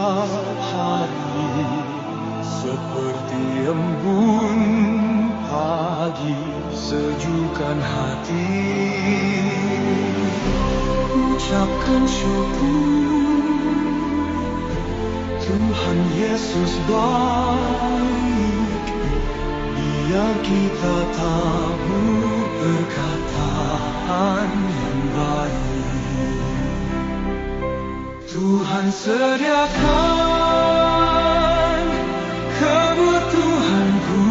setiap hari seperti embun pagi sejukkan hati. Ucapkan syukur, Tuhan Yesus baik, biar kita tahu perkataan yang baik. Tuhan sediakan kebutuhanku,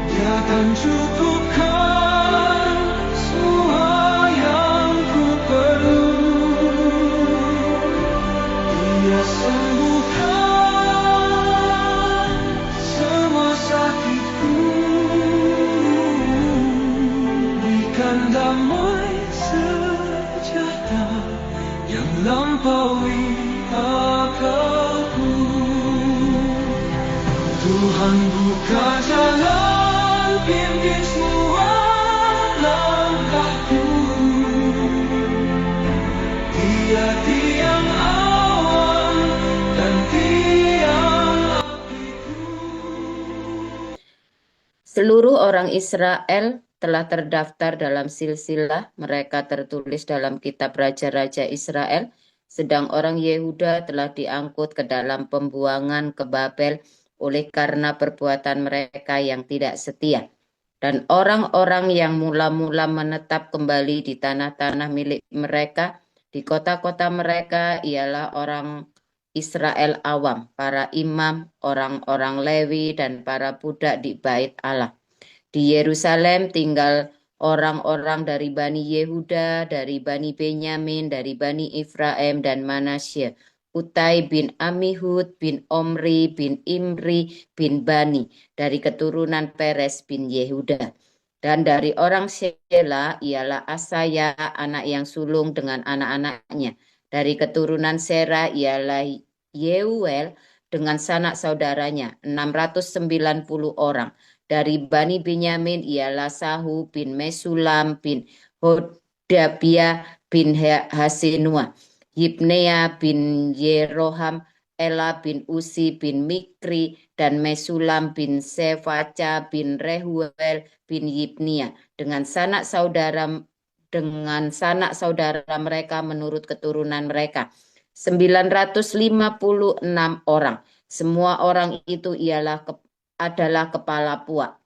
Dia akan cukupkan semua yang ku perlu. Dia sembuhkan semua sakitku, berikan damai sejahtera yang lampaui akalku. Tuhan buka jalan, pimpin semua langkahku. Dia tiang awan dan tiang apiku. Seluruh orang Israel telah terdaftar dalam silsilah, mereka tertulis dalam kitab Raja-Raja Israel, sedang orang Yehuda telah diangkut ke dalam pembuangan ke Babel oleh karena perbuatan mereka yang tidak setia. Dan orang-orang yang mula-mula menetap kembali di tanah-tanah milik mereka, di kota-kota mereka ialah orang Israel awam, para imam, orang-orang Lewi, dan para budak di bait Allah. Di Yerusalem tinggal orang-orang dari Bani Yehuda, dari Bani Benyamin, dari Bani Efraim dan Manasye. Utai bin Amihud bin Omri bin Imri bin Bani, dari keturunan Peres bin Yehuda. Dan dari orang Shela ialah Asaya, anak yang sulung dengan anak-anaknya. Dari keturunan Sera ialah Yeuel dengan sanak saudaranya, 690 orang. Dari Bani Benyamin ialah Sahu bin Mesulam bin Hodabia bin Hasenua, Yibnea bin Yeroham, Ela bin Usi bin Mikri, dan Mesulam bin Sefaca bin Rehuel bin Yibnia dengan sanak saudara mereka menurut keturunan mereka 956 orang. Semua orang itu adalah kepala puak.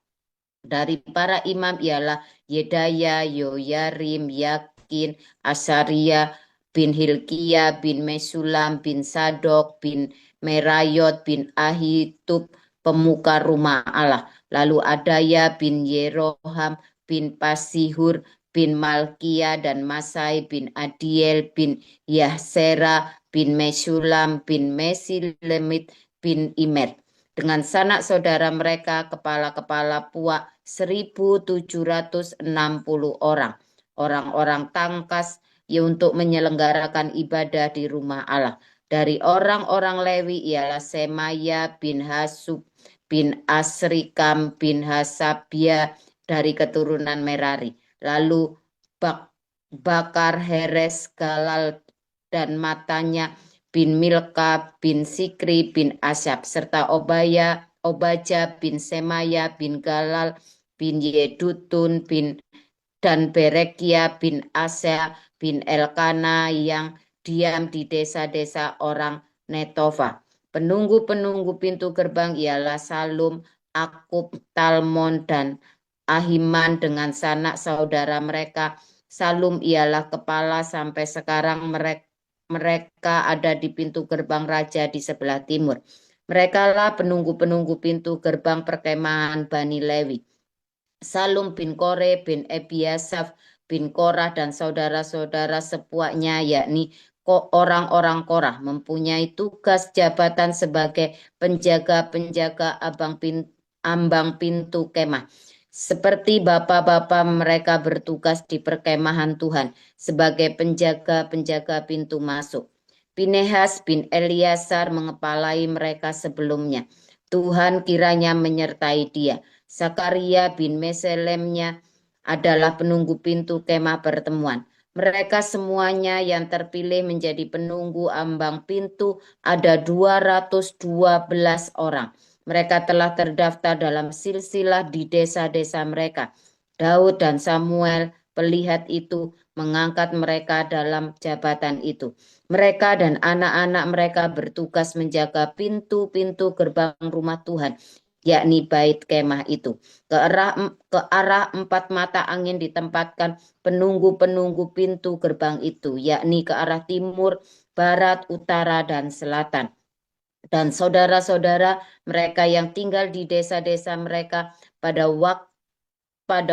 Dari para imam ialah Yedaya, Yoyarim, Yakin, Asaria bin Hilkia bin Mesulam bin Sadok bin Merayot bin Ahitub, pemuka rumah Allah. Lalu Adaya bin Yeroham bin Pasihur bin Malkia dan Masai bin Adiel bin Yahsera bin Mesulam bin Mesilemit bin Imer. Dengan sanak saudara mereka kepala-kepala puak 1.760 orang. Orang-orang tangkas untuk menyelenggarakan ibadah di rumah Allah. Dari orang-orang Lewi ialah Semaya bin Hasub bin Asrikam bin Hasabia dari keturunan Merari. Lalu Bakar Heres Galal dan matanya bin Milka bin Sikri bin Asyab, serta Obaja bin Semaya bin Galal bin Yedutun dan Berekia bin Asa bin Elkana yang diam di desa-desa orang Netova. Penunggu-penunggu pintu gerbang ialah Salum, Akub, Talmon, dan Ahiman dengan sanak saudara mereka. Salum ialah kepala sampai sekarang mereka ada di pintu gerbang raja di sebelah timur. Mereka lah penunggu-penunggu pintu gerbang perkemahan Bani Lewi. Salum bin Kore bin Ebiasaf bin Korah dan saudara-saudara sepuaknya, yakni orang-orang Korah, mempunyai tugas jabatan sebagai penjaga-penjaga ambang pintu kemah. Seperti bapak-bapak mereka bertugas di perkemahan Tuhan sebagai penjaga-penjaga pintu masuk. Pinehas bin Eliasar mengepalai mereka sebelumnya. Tuhan kiranya menyertai dia. Zakaria bin Meselemnya adalah penunggu pintu kemah pertemuan. Mereka semuanya yang terpilih menjadi penunggu ambang pintu ada 212 orang. Mereka telah terdaftar dalam silsilah di desa-desa mereka. Daud dan Samuel pelihat itu mengangkat mereka dalam jabatan itu. Mereka dan anak-anak mereka bertugas menjaga pintu-pintu gerbang rumah Tuhan, yakni bait kemah itu. Ke arah 4 mata angin ditempatkan penunggu-penunggu pintu gerbang itu, yakni ke arah timur, barat, utara, dan selatan. Dan saudara-saudara mereka yang tinggal di desa-desa mereka pada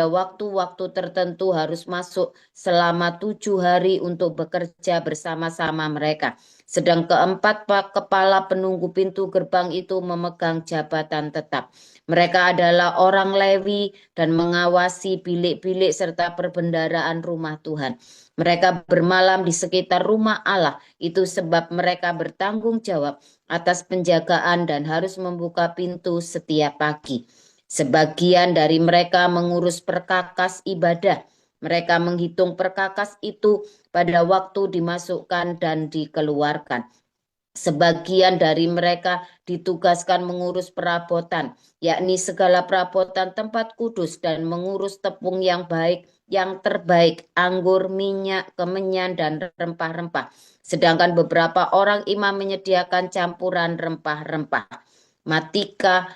waktu-waktu tertentu harus masuk selama 7 hari untuk bekerja bersama-sama mereka. Sedang keempat kepala penunggu pintu gerbang itu memegang jabatan tetap. Mereka adalah orang Lewi dan mengawasi bilik-bilik serta perbendaharaan rumah Tuhan. Mereka bermalam di sekitar rumah Allah, itu sebab mereka bertanggung jawab atas penjagaan dan harus membuka pintu setiap pagi. Sebagian dari mereka mengurus perkakas ibadah. Mereka menghitung perkakas itu pada waktu dimasukkan dan dikeluarkan. Sebagian dari mereka ditugaskan mengurus perabotan, yakni segala perabotan tempat kudus dan mengurus tepung yang baik, yang terbaik, anggur, minyak, kemenyan, dan rempah-rempah. Sedangkan beberapa orang imam menyediakan campuran rempah-rempah. Matica,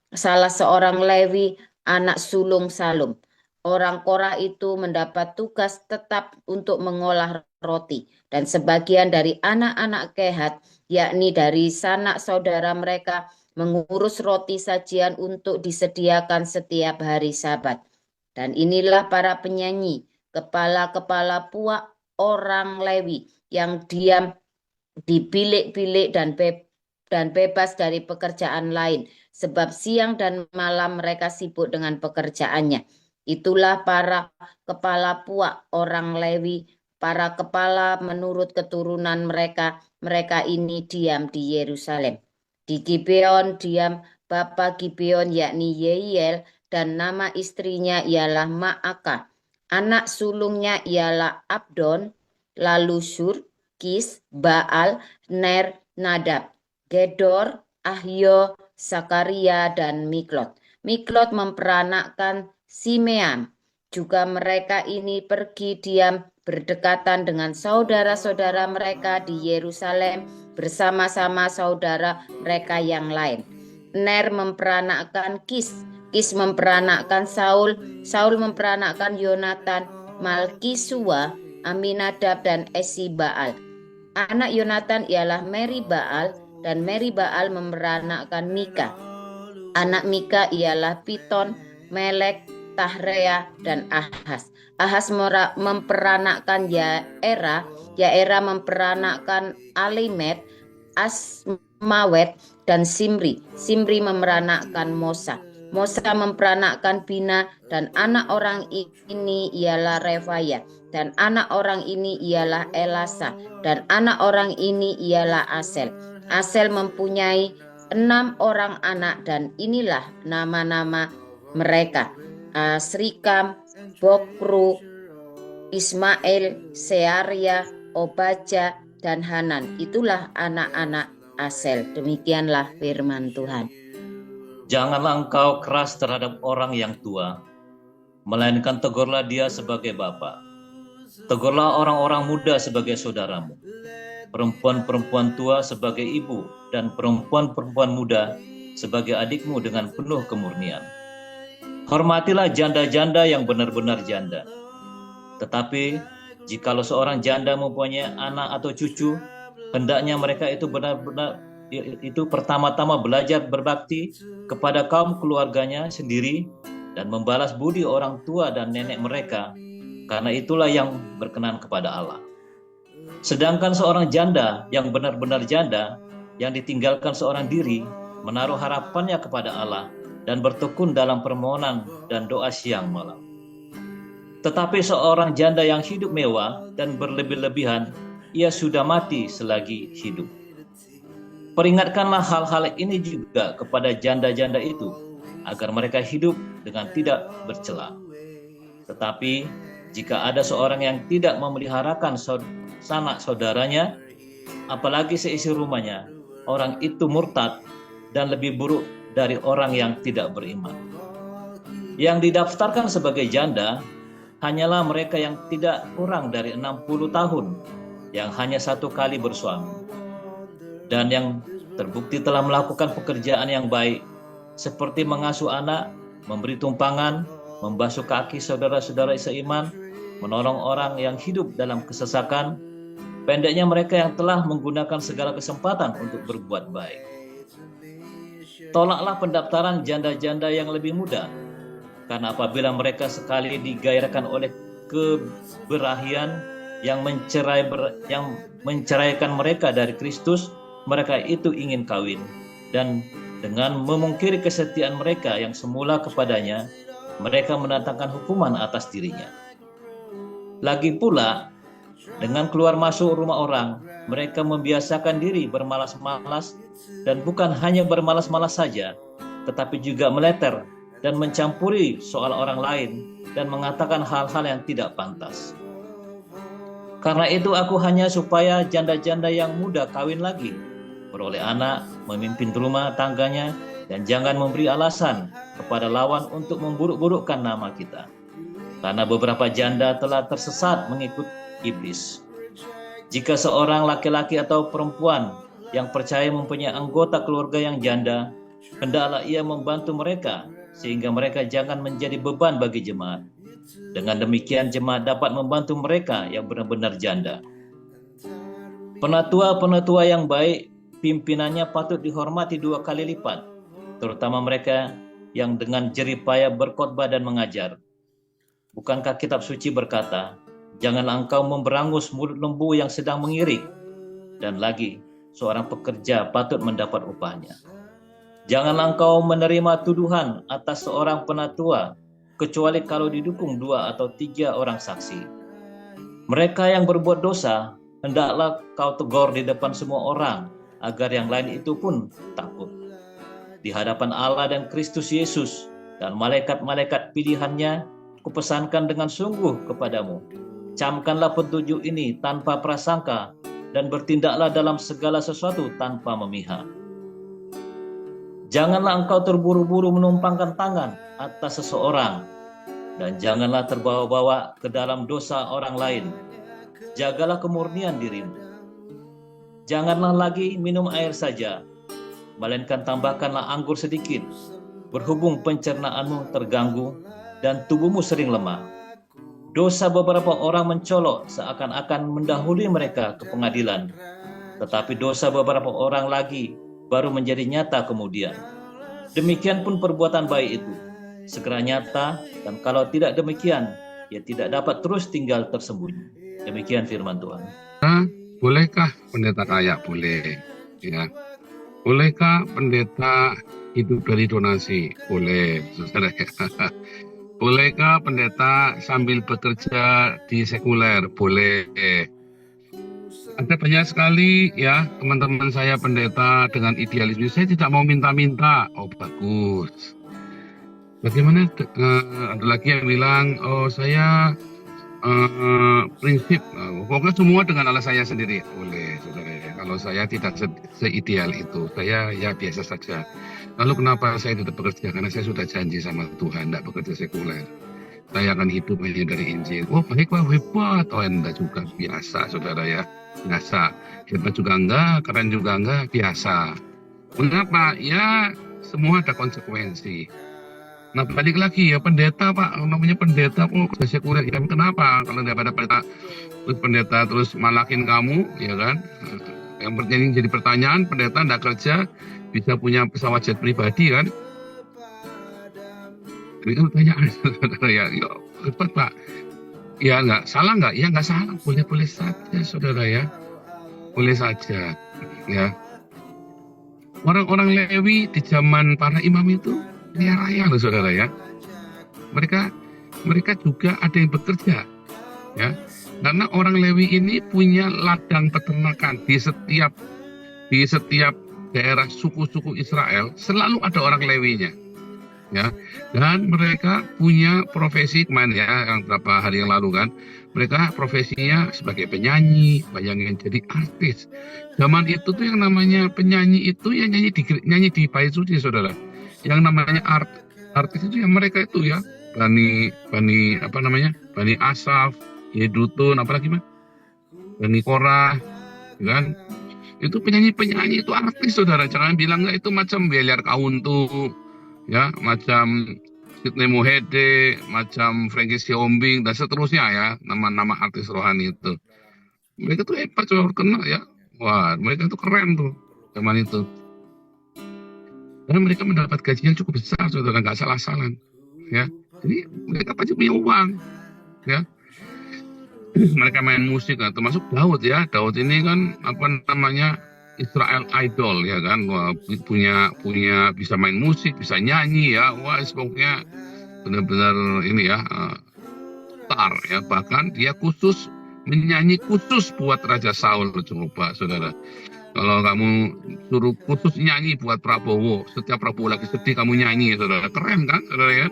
salah seorang Lewi, anak sulung Salum. Orang Korah itu mendapat tugas tetap untuk mengolah roti. Dan sebagian dari anak-anak Kehat, yakni dari sanak saudara mereka, mengurus roti sajian untuk disediakan setiap hari Sabat. Dan inilah para penyanyi, kepala-kepala puak orang Lewi yang diam di bilik-bilik dan bebas dari pekerjaan lain, sebab siang dan malam mereka sibuk dengan pekerjaannya. Itulah para kepala puak orang Lewi, para kepala menurut keturunan mereka. Mereka ini diam di Yerusalem. Di Gibeon diam bapa Gibeon yakni Yeiel, dan nama istrinya ialah Ma'aka. Anak sulungnya ialah Abdon, lalu Sur, Kis, Baal, Ner, Nadab, Gedor, Ahio, Sakaria, dan Miklot. Miklot memperanakkan Simeam. Juga mereka ini pergi diam berdekatan dengan saudara-saudara mereka di Yerusalem bersama-sama saudara mereka yang lain. Ner memperanakkan Kis, Kis memperanakkan Saul, Saul memperanakkan Yonatan, Malkisua, Aminadab, dan Esibaal. Anak Yonatan ialah Meri-Baal, dan Meri-Baal memperanakkan Mika. Anak Mika ialah Piton, Melek, Tahrea, dan Ahas. Ahas memperanakkan Yaera, Yaera memperanakkan Alimet, Asmawet, dan Simri. Simri memperanakkan Mosa. Mosa memperanakkan Bina, dan anak orang ini ialah Refaya, dan anak orang ini ialah Elasa, dan anak orang ini ialah Asel. Asel mempunyai 6 orang anak, dan inilah nama-nama mereka: Asrikam, Bokru, Ismail, Searia, Obaja, dan Hanan. Itulah anak-anak Asel. Demikianlah firman Tuhan. Janganlah engkau keras terhadap orang yang tua, melainkan tegurlah dia sebagai bapa. Tegurlah orang-orang muda sebagai saudaramu, perempuan-perempuan tua sebagai ibu, dan perempuan-perempuan muda sebagai adikmu dengan penuh kemurnian. Hormatilah janda-janda yang benar-benar janda. Tetapi jikalau seorang janda mempunyai anak atau cucu, hendaknya mereka itu benar-benar pertama-tama belajar berbakti kepada kaum keluarganya sendiri dan membalas budi orang tua dan nenek mereka, karena itulah yang berkenan kepada Allah. Sedangkan seorang janda yang benar-benar janda, yang ditinggalkan seorang diri, menaruh harapannya kepada Allah dan bertekun dalam permohonan dan doa siang malam. Tetapi seorang janda yang hidup mewah dan berlebih-lebihan, ia sudah mati selagi hidup. Peringatkanlah hal-hal ini juga kepada janda-janda itu, agar mereka hidup dengan tidak bercela. Tetapi Jika ada seorang yang tidak memeliharakan sanak saudaranya, apalagi seisi rumahnya, orang itu murtad dan lebih buruk dari orang yang tidak beriman. Yang didaftarkan sebagai janda hanyalah mereka yang tidak kurang dari 60 tahun, yang hanya satu kali bersuami, dan yang terbukti telah melakukan pekerjaan yang baik, seperti mengasuh anak, memberi tumpangan, membasuh kaki saudara-saudara seiman, menolong orang yang hidup dalam kesesakan, pendeknya mereka yang telah menggunakan segala kesempatan untuk berbuat baik. Tolaklah pendaftaran janda-janda yang lebih muda, karena apabila mereka sekali digairahkan oleh keberahian yang menceraikan mereka dari Kristus, mereka itu ingin kawin, dan dengan memungkiri kesetiaan mereka yang semula kepadanya, mereka mendatangkan hukuman atas dirinya. Lagi pula, dengan keluar masuk rumah orang, mereka membiasakan diri bermalas-malas, dan bukan hanya bermalas-malas saja, tetapi juga meleter dan mencampuri soal orang lain dan mengatakan hal-hal yang tidak pantas. Karena itu aku hanya supaya janda-janda yang muda kawin lagi, beroleh anak, memimpin rumah tangganya, dan jangan memberi alasan kepada lawan untuk memburuk-burukkan nama kita. Karena beberapa janda telah tersesat mengikut iblis. Jika seorang laki-laki atau perempuan yang percaya mempunyai anggota keluarga yang janda, hendaklah ia membantu mereka, sehingga mereka jangan menjadi beban bagi jemaat. Dengan demikian jemaat dapat membantu mereka yang benar-benar janda. Penatua-penatua yang baik, pimpinannya patut dihormati 2 kali lipat, terutama mereka yang dengan jerih payah berkhotbah dan mengajar. Bukankah kitab suci berkata, janganlah engkau memberangus mulut lembu yang sedang mengirik, dan lagi, seorang pekerja patut mendapat upahnya. Janganlah engkau menerima tuduhan atas seorang penatua, kecuali kalau didukung 2 atau 3 orang saksi. Mereka yang berbuat dosa, hendaklah kau tegur di depan semua orang, agar yang lain itu pun takut. Di hadapan Allah dan Kristus Yesus dan malaikat-malaikat pilihannya, kupesankan dengan sungguh kepadamu, camkanlah petunjuk ini tanpa prasangka, dan bertindaklah dalam segala sesuatu tanpa memihak. Janganlah engkau terburu-buru menumpangkan tangan atas seseorang, dan janganlah terbawa-bawa ke dalam dosa orang lain. Jagalah kemurnian dirimu. Janganlah lagi minum air saja, melainkan tambahkanlah anggur sedikit, berhubung pencernaanmu terganggu dan tubuhmu sering lemah. Dosa beberapa orang mencolok seakan-akan mendahului mereka ke pengadilan, tetapi dosa beberapa orang lagi baru menjadi nyata kemudian. Demikian pun perbuatan baik itu segera nyata, dan kalau tidak demikian, ia tidak dapat terus tinggal tersembunyi. Demikian firman Tuhan. Bolehkah pendeta kaya? Boleh. Ya. Bolehkah pendeta hidup dari donasi? Boleh, saudara. Bolehkah pendeta sambil bekerja di sekuler? Boleh. Ada banyak sekali ya teman-teman saya pendeta dengan idealisme, saya tidak mau minta-minta. Oh bagus. Bagaimana ada lagi yang bilang, oh saya prinsip, pokoknya semua dengan alasan saya sendiri. Boleh saudara ya. Kalau saya tidak seideal itu, saya ya biasa saja. Lalu kenapa saya tidak bekerja? Karena saya sudah janji sama Tuhan tidak bekerja sekuler. Saya akan hidup hanya dari Injil. Oh baik, wah hebat. Oh enggak juga, biasa saudara ya. Biasa, hebat juga enggak, keren juga enggak, biasa. Mengapa? Ya semua ada konsekuensi. Nah balik lagi ya pendeta Pak, namanya pendeta kok kerja sekuler ya, kenapa? Kalau daripada pendeta terus malakin kamu, ya kan? Yang jadi pertanyaan, pendeta enggak kerja bisa punya pesawat jet pribadi kan? Ini kan pertanyaan ya, hebat Pak. Ya nggak salah nggak? Ya nggak salah, boleh saja saudara ya, boleh saja ya. Orang-orang Lewi di zaman para imam itu kaya raya loh saudara ya. Mereka juga ada yang bekerja ya, karena orang Lewi ini punya ladang peternakan di setiap daerah suku-suku Israel, selalu ada orang Lewinya. ya. Dan mereka punya profesi kemarin ya, yang beberapa hari yang lalu kan, mereka profesinya sebagai penyanyi, bayangin jadi artis. Zaman itu tuh yang namanya penyanyi itu ya nyanyi di bait suci, saudara. Yang namanya artis itu yang mereka itu ya, Bani apa namanya, Bani Asaf, Yedutun, apalagi mah, Bani Korah, kan? Itu penyanyi itu artis, saudara. Jangan bilang nggak, itu macam Beliar Kauntu, ya, macam Sidney Mohede, macam Frankie Siombing dan seterusnya ya, nama-nama artis rohani itu. Mereka tuh hebat, coba kenal ya. Wah, mereka tuh keren tuh zaman itu. Dan mereka mendapat gaji yang cukup besar, saudara, nggak salah-salah, ya. Jadi mereka pasti punya uang, ya. Mereka main musik, kan, termasuk Daud ya. Daud ini kan apa namanya, Israel Idol ya kan. Wah, punya bisa main musik, bisa nyanyi ya. Wah, pokoknya benar-benar ini ya, star ya. Bahkan dia khusus menyanyi khusus buat Raja Saul, coba saudara. Kalau kamu suruh khusus nyanyi buat Prabowo, setiap Prabowo lagi sedih kamu nyanyi, saudara. Keren kan, saudara ya?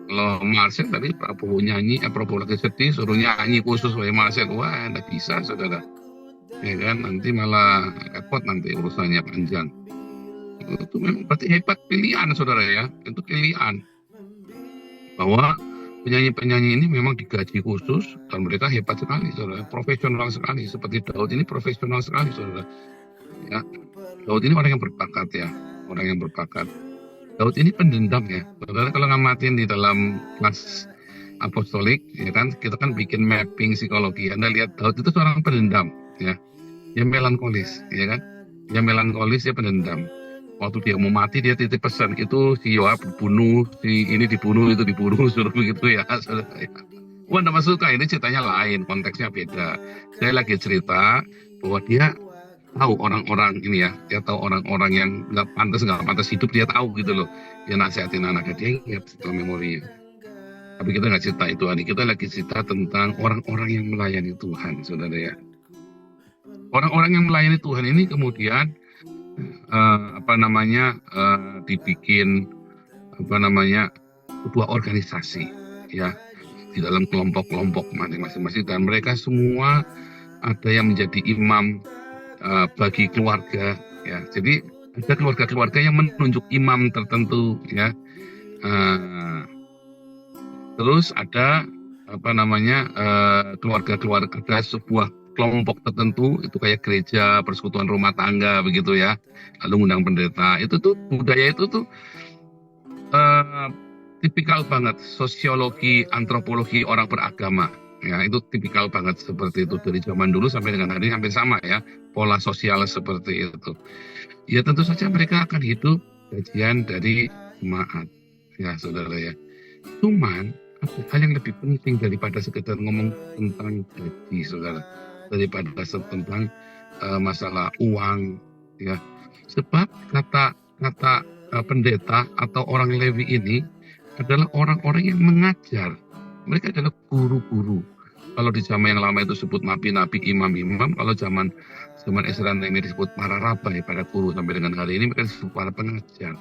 Kalau Marcel tadi Prabowo nyanyi, Prabowo lagi sedih, suruh nyanyi khusus oleh Marcel. Wah, nggak bisa, saudara. Ya kan, nanti malah repot, nanti urusannya panjang. Itu memang berarti hebat, pilihan, saudara ya. Itu pilihan. Bahwa penyanyi-penyanyi ini memang digaji khusus, dan mereka hebat sekali, saudara. Profesional sekali. Seperti Daud ini profesional sekali, saudara. Ya, Daud ini orang yang berbakat ya. Orang yang berbakat. Daud ini pendendam ya, saudara. Kalau ngamatin di dalam kelas apostolik, ya kan, kita kan bikin mapping psikologi. Anda lihat Daud itu seorang pendendam, ya, dia melankolis, ya kan, dia melankolis, dia pendendam. Waktu dia mau mati dia titip pesan, itu si Yoab dibunuh, si ini dibunuh, itu dibunuh, suruh begitu ya, saudara. Ya. Wah, anda masuk ini ceritanya lain, konteksnya beda. Saya lagi cerita bahwa dia tahu orang-orang ini ya, dia tahu orang-orang yang nggak pantas hidup, dia tahu gitu loh. Dia nasihatin anaknya, dia ingat setelah memori. Tapi kita nggak cerita itu, kita lagi cerita tentang orang-orang yang melayani Tuhan, saudara ya. Orang-orang yang melayani Tuhan ini kemudian dibikin sebuah organisasi ya, di dalam kelompok-kelompok masing-masing, dan mereka semua ada yang menjadi imam bagi keluarga ya. Jadi ada keluarga-keluarga yang menunjuk imam tertentu ya. Terus ada keluarga-keluarga, ada sebuah kelompok tertentu, itu kayak gereja, persekutuan rumah tangga begitu ya. Lalu undang pendeta. Itu tuh budaya itu tuh tipikal banget sosiologi, antropologi orang beragama. Ya, itu tipikal banget seperti itu dari zaman dulu sampai dengan hari ini hampir sama ya, pola sosial seperti itu. Ya tentu saja mereka akan hidup bagian dari jemaat ya, saudara ya. Cuman ada hal yang lebih penting daripada sekedar ngomong tentang gaji, saudara, daripada tentang masalah uang ya. Sebab kata pendeta atau orang Lewi ini adalah orang-orang yang mengajar. Mereka adalah guru-guru. Kalau di zaman yang lama itu sebut nabi-nabi, imam-imam. Kalau zaman Ezra Nehemia disebut para rabai, para guru. Sampai dengan hari ini mereka disebut para pengajar.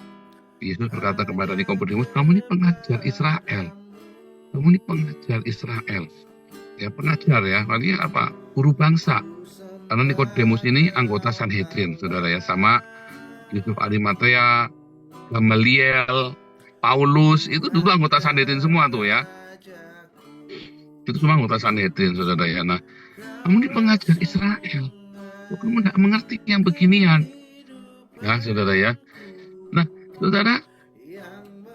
Yesus berkata kepada Nikodemus, kamu ini pengajar Israel. Kamu ini pengajar Israel. Ya, pengajar ya. Artinya apa? Guru bangsa. Karena Nikodemus ini anggota Sanhedrin, saudara ya. Sama Yusuf Arimatea, Gamaliel, Paulus, itu dulu anggota Sanhedrin semua tuh ya. Itu semua anggota Sanhedrin, saudara ya. Nah, kamu ini pengajar Israel. Kamu nggak mengerti yang beginian. Ya, saudara ya. Nah, saudara,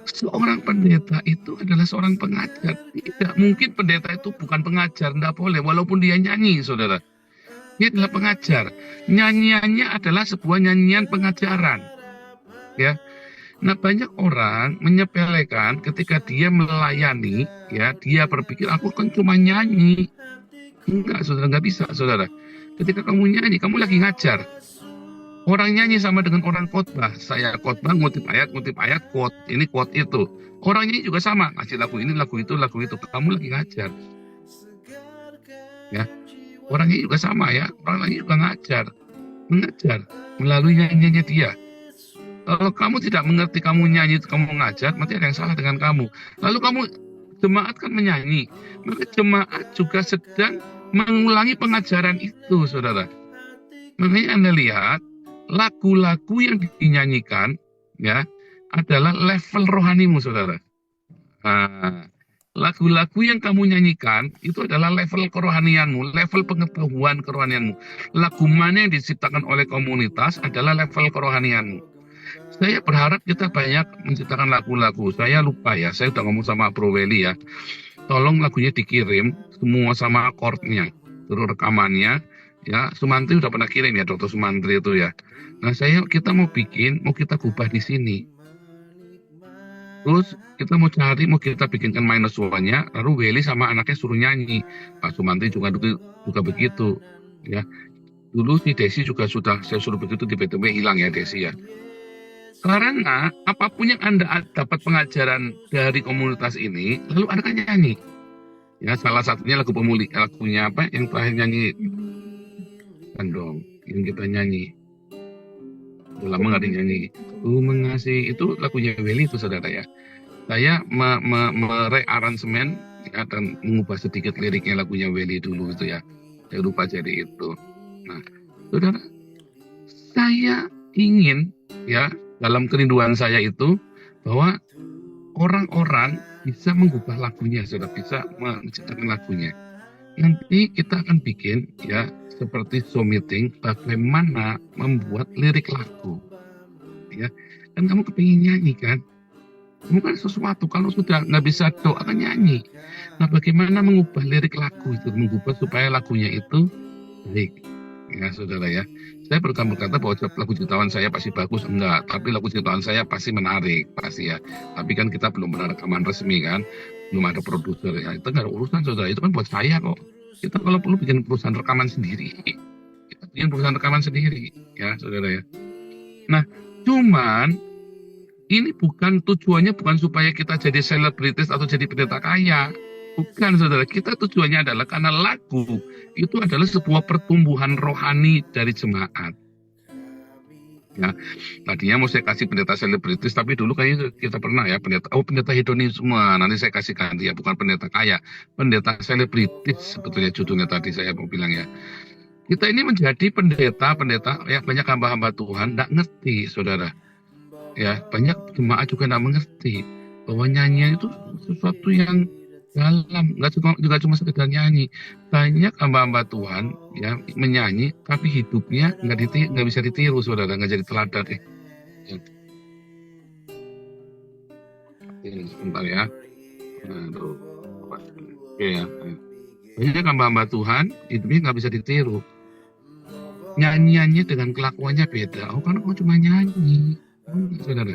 seorang pendeta itu adalah seorang pengajar. Tidak mungkin pendeta itu bukan pengajar, tidak boleh. Walaupun dia nyanyi, saudara. Dia adalah pengajar. Nyanyiannya adalah sebuah nyanyian pengajaran. Ya. Nah, banyak orang menyepelekan ketika dia melayani, ya, dia berpikir aku kan cuma nyanyi. Enggak, saudara, nggak bisa, saudara. Ketika kamu nyanyi, kamu lagi ngajar. Orang nyanyi sama dengan orang khotbah. Saya khotbah, ngutip ayat, quote ini, quote itu. Orang nyanyi juga sama, ngasih lagu ini, lagu itu. Kamu lagi ngajar. Ya, orang nyanyi juga sama ya. Orang nyanyi juga mengajar melalui nyanyiannya dia. Kalau kamu tidak mengerti, kamu nyanyi, kamu ngajar, berarti ada yang salah dengan kamu. Lalu kamu jemaat kan menyanyi, maka jemaat juga sedang mengulangi pengajaran itu, saudara. Makanya Anda lihat lagu-lagu yang dinyanyikan ya adalah level rohanimu, saudara. Nah, lagu-lagu yang kamu nyanyikan itu adalah level kerohanianmu, level pengetahuan kerohanianmu. Lagu mana yang diciptakan oleh komunitas adalah level kerohanianmu. Saya berharap kita banyak menciptakan lagu-lagu. Saya lupa ya, saya udah ngomong sama Bro Welly ya. Tolong lagunya dikirim semua sama akordnya, terus rekamannya. Ya, Sumantri udah pernah kirim ya, Dr. Sumantri itu ya. Nah, kita mau kita gubah di sini. Terus kita mau cari, mau kita bikinkan minus one-nya, lalu Welly sama anaknya suruh nyanyi. Pak Sumantri juga begitu. Ya, dulu si Desi juga sudah saya suruh begitu, tiba-tiba hilang ya Desi ya. Karena apapun yang Anda dapat pengajaran dari komunitas ini, lalu Anda kan nyanyi. Ya, salah satunya lagunya apa? Yang terakhir nyanyi kan dong, yang kita nyanyi. Udah lama nggak nyanyi. Mengasihi itu lagunya Welly itu, saudara ya. Saya mere-aransemen ya, dan mengubah sedikit liriknya lagunya Welly dulu itu ya. Saya lupa jadi itu. Nah, saudara, saya ingin ya, dalam kerinduan saya itu bahwa orang-orang bisa mengubah lagunya, sudah bisa menciptakan lagunya. Nanti kita akan bikin ya seperti Zoom meeting bagaimana membuat lirik lagu. Ya, kan kamu kepingin nyanyi kan? Kamu kan sesuatu kalau sudah nggak bisa doa kan nyanyi. Nah, bagaimana mengubah lirik lagu itu, mengubah supaya lagunya itu baik. Ya, saudara ya. Saya berkata bahwa lagu ciptaan saya pasti bagus, enggak. Tapi lagu ciptaan saya pasti menarik, pasti ya. Tapi kan kita belum pernah rekaman resmi kan. Belum ada produser ya. Itu nggak ada urusan, saudara. Itu kan buat saya kok. Kita kalau perlu bikin perusahaan rekaman sendiri. Kita bikin perusahaan rekaman sendiri. Ya, saudara ya. Nah, cuman ini tujuannya bukan supaya kita jadi selebritis atau jadi pendeta kaya. Bukan, saudara. Kita tujuannya adalah karena lagu itu adalah sebuah pertumbuhan rohani dari jemaat. Ya, tadinya mau saya kasih pendeta selebritis, tapi dulu kayaknya kita pernah ya pendeta hedonisme. Nanti saya kasih ganti ya, bukan pendeta kaya, pendeta selebritis sebetulnya judulnya tadi saya mau bilang ya. Kita ini menjadi pendeta ya, banyak hamba-hamba Tuhan tidak ngerti, saudara. Ya, banyak jemaat juga tidak mengerti bahwa nyanyian itu sesuatu yang dalam, nggak cuma sekedar nyanyi. Banyak hamba-hamba Tuhan ya menyanyi, tapi hidupnya nggak bisa ditiru, saudara, nggak jadi teladan. Sebentar ya. Oke ya. Banyak hamba-hamba Tuhan hidupnya nggak bisa ditiru. Nyanyiannya dengan kelakuannya beda. Karena kamu cuma nyanyi, saudara.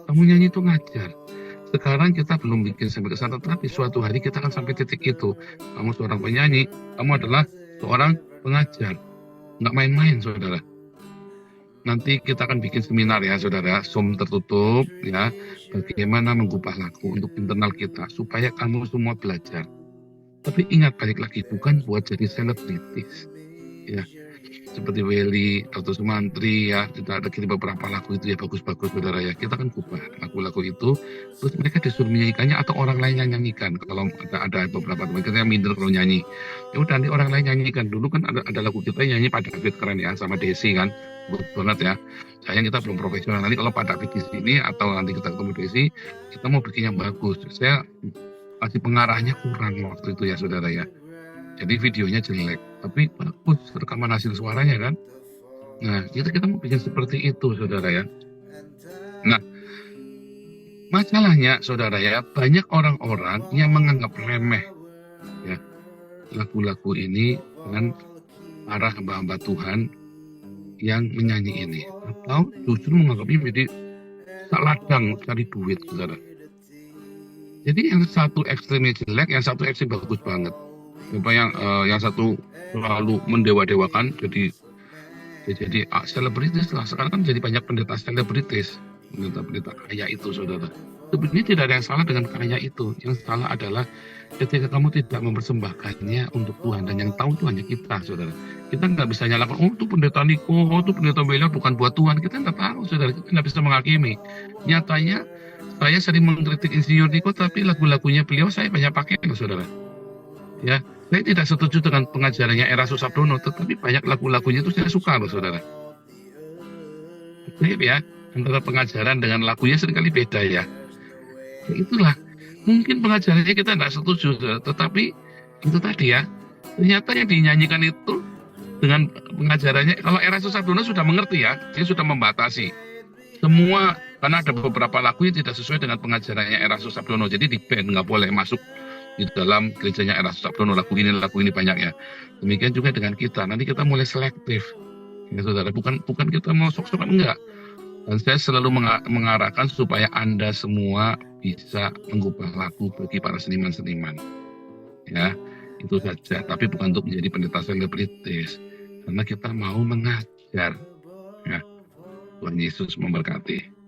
Kamu nyanyi itu ngajar. Sekarang kita belum bikin sampai ke sana, tapi suatu hari kita akan sampai titik itu. Kamu seorang penyanyi, kamu adalah seorang pengajar. Nggak main-main, saudara. Nanti kita akan bikin seminar ya, saudara. Zoom tertutup ya. Bagaimana mengubah lagu untuk internal kita, supaya kamu semua belajar. Tapi ingat, balik lagi, bukan buat jadi selebritis. Ya. Seperti Welly, Dr. Sumantri ya, kita ada kirim beberapa lagu itu ya, bagus-bagus, saudara ya. Kita kan ubah lagu-lagu itu, terus mereka disuruh menyanyikannya atau orang lain yang nyanyikan. Kalau ada beberapa teman kita yang minder kalau nyanyi, ya udah nanti orang lain nyanyikan. Dulu kan ada lagu kita nyanyi Pak David, keren ya, sama Desi kan, bagus banget ya. Sayang kita belum profesional. Nanti kalau Pak David di sini atau nanti kita ketemu Desi, kita mau bikin yang bagus. Saya kasih pengarahnya kurang waktu itu ya, saudara ya. Jadi videonya jelek, tapi bagus rekaman hasil suaranya kan. Nah, kita mau bikin seperti itu, saudara ya. Nah, masalahnya, saudara ya, banyak orang-orang yang menganggap remeh ya lagu-lagu ini dengan para hamba-hamba Tuhan yang menyanyi ini, atau justru menganggapnya menjadi ladang cari duit, saudara. Jadi yang satu ekstrimnya jelek, yang satu ekstrim bagus banget. Yang satu selalu mendewa-dewakan jadi selebritis lah. Sekarang kan jadi banyak pendeta selebritis, pendeta kaya itu, saudara. Sebenarnya tidak ada yang salah dengan karya itu. Yang salah adalah ketika kamu tidak mempersembahkannya untuk Tuhan, dan yang tahu itu hanya kita, saudara. Kita nggak bisa nyalakan, oh itu pendeta Niko, oh itu pendeta Bela bukan buat Tuhan. Kita nggak tahu, saudara. Kita nggak bisa menghakimi. Nyatanya saya sering mengkritik Insinyur Niko, tapi lagu-lagunya beliau saya banyak pakai, loh, saudara. Ya, saya tidak setuju dengan pengajarannya Erastus Sabdono, tetapi banyak lagu-lagunya itu saya suka, loh, saudara. Mirip ya, antara pengajaran dengan lagunya seringkali beda ya. Ya itulah, mungkin pengajarannya kita tidak setuju, saudara. Tetapi itu tadi ya, ternyata yang dinyanyikan itu dengan pengajarannya, kalau Erastus Sabdono sudah mengerti ya, dia sudah membatasi semua, karena ada beberapa lagu yang tidak sesuai dengan pengajarannya Erastus Sabdono, jadi di-ban, nggak boleh masuk di dalam gerejanya Erastus Sabdono, lagu ini banyak ya. Demikian juga dengan kita, nanti kita mulai selektif, ya saudara, bukan kita mau sok-sokan, enggak. Dan saya selalu mengarahkan supaya Anda semua bisa mengubah lagu bagi para seniman-seniman, ya itu saja. Tapi bukan untuk menjadi pendeta selebritis, karena kita mau mengajar, ya. Tuhan Yesus memberkati.